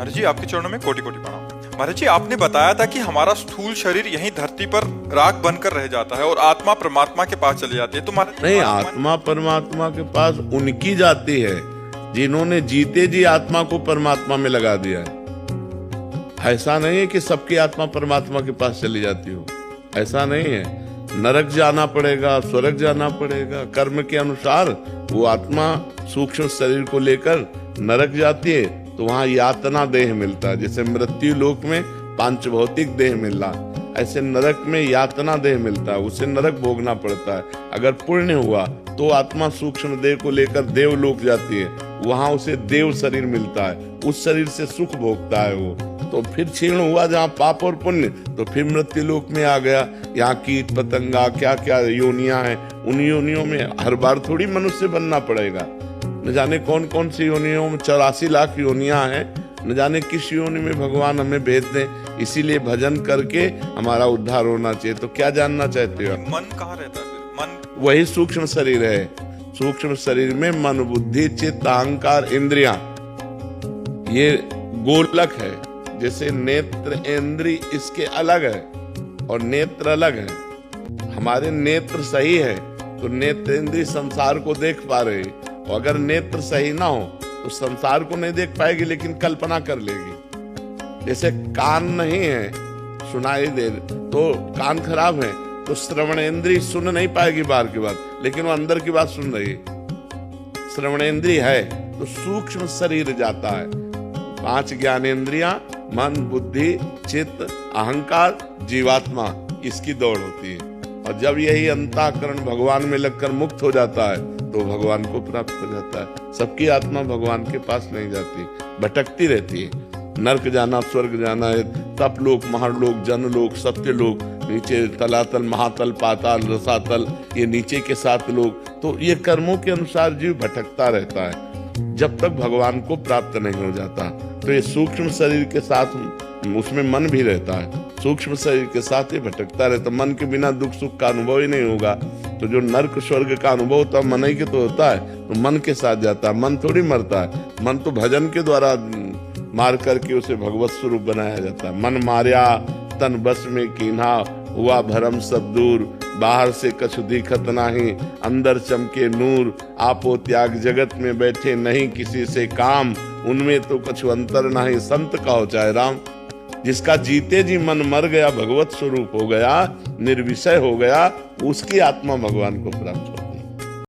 महाराज जी, आपके चरणों में कोटि कोटि प्रणाम। महाराज जी, आपने बताया था कि हमारा स्थूल शरीर यहीं धरती पर राख बनकर रह जाता है और आत्मा परमात्मा के पास चली जाती है। तो महाराज नहीं, आत्मा परमात्मा के पास उनकी जाती है जिन्होंने जीते जी आत्मा को परमात्मा में लगा दिया है। ऐसा नहीं है कि सबकी आत्मा परमात्मा के पास चली जाती हो, ऐसा नहीं है। नरक जाना पड़ेगा, स्वर्ग जाना पड़ेगा, कर्म के अनुसार वो आत्मा सूक्ष्म शरीर को लेकर नरक जाती है तो वहां यातना देह मिलता है। जैसे मृत्यु लोक में पांच भौतिक देह मिल रहा, ऐसे नरक में यातना देह मिलता है, उसे नरक भोगना पड़ता है। अगर पुण्य हुआ तो आत्मा सूक्ष्म देह को लेकर देवलोक जाती है, वहां उसे देव शरीर मिलता है, उस शरीर से सुख भोगता है वो। तो फिर क्षीण हुआ जहाँ पाप और पुण्य, तो फिर मृत्यु लोक में आ गया। यहाँ कीट पतंगा क्या क्या योनियां हैं, उन योनियों में हर बार थोड़ी मनुष्य बनना पड़ेगा। न जाने कौन कौन सी योनियों में 84 लाख योनियां हैं, न जाने किस योनि में भगवान हमें भेज दें। इसीलिए भजन करके हमारा उद्धार होना चाहिए। तो क्या जानना चाहते हो? मन कहाँ रहता है फिर? मन वही सूक्ष्म शरीर है। सूक्ष्म शरीर में मन, बुद्धि, चित्त, अहंकार, इंद्रियां, ये गोलक है। जैसे नेत्र इंद्री इसके अलग है और नेत्र अलग है। हमारे नेत्र सही है तो नेत्र इंद्री संसार को देख पा रहे, और अगर नेत्र सही ना हो तो संसार को नहीं देख पाएगी लेकिन कल्पना कर लेगी। जैसे कान नहीं है, सुनाई दे, तो कान खराब है तो श्रवणेंद्री सुन नहीं पाएगी बाहर की बात, लेकिन वो अंदर की बात सुन रही है। श्रवणेंद्री है तो सूक्ष्म शरीर जाता है। 5 ज्ञानेंद्रियां, मन, बुद्धि, चित्त, अहंकार, जीवात्मा, इसकी दौड़ होती है। और जब यही अंतःकरण भगवान में लगकर मुक्त हो जाता है तो भगवान को प्राप्त हो जाता है। सबकी आत्मा भगवान के पास नहीं जाती, भटकती रहती है। नरक जाना, स्वर्ग जाना है, तप लोक, महालोक, जनलोक, सत्यलोक, नीचे तलातल, महातल, पाताल, रसातल, ये नीचे के 7 लोक। तो ये कर्मों के अनुसार जीव भटकता रहता है जब तक भगवान को प्राप्त नहीं हो जाता। तो ये सूक्ष्म शरीर के साथ उसमें मन भी रहता है, सूक्ष्म शरीर के साथ ये भटकता रहता। मन के बिना दुख सुख का अनुभव ही नहीं होगा। तो जो नरक स्वर्ग का अनुभव होता है मन ही के तो होता है, तो मन के साथ जाता है। मन थोड़ी मरता है, मन तो भजन के द्वारा मार करके उसे भगवत स्वरूप बनाया जाता है। मन मार्या तन बस में कीन्हा, हुआ भरम सब दूर, बाहर से कछु दिखत नाही, अंदर चमके नूर, आपो त्याग जगत में बैठे नहीं किसी से काम, उनमें तो कछु अंतर नहीं संत कहो चाहे राम। जिसका जीते जी मन मर गया, भगवत स्वरूप हो गया, निर्विषय हो गया, उसकी आत्मा भगवान को प्राप्त हो।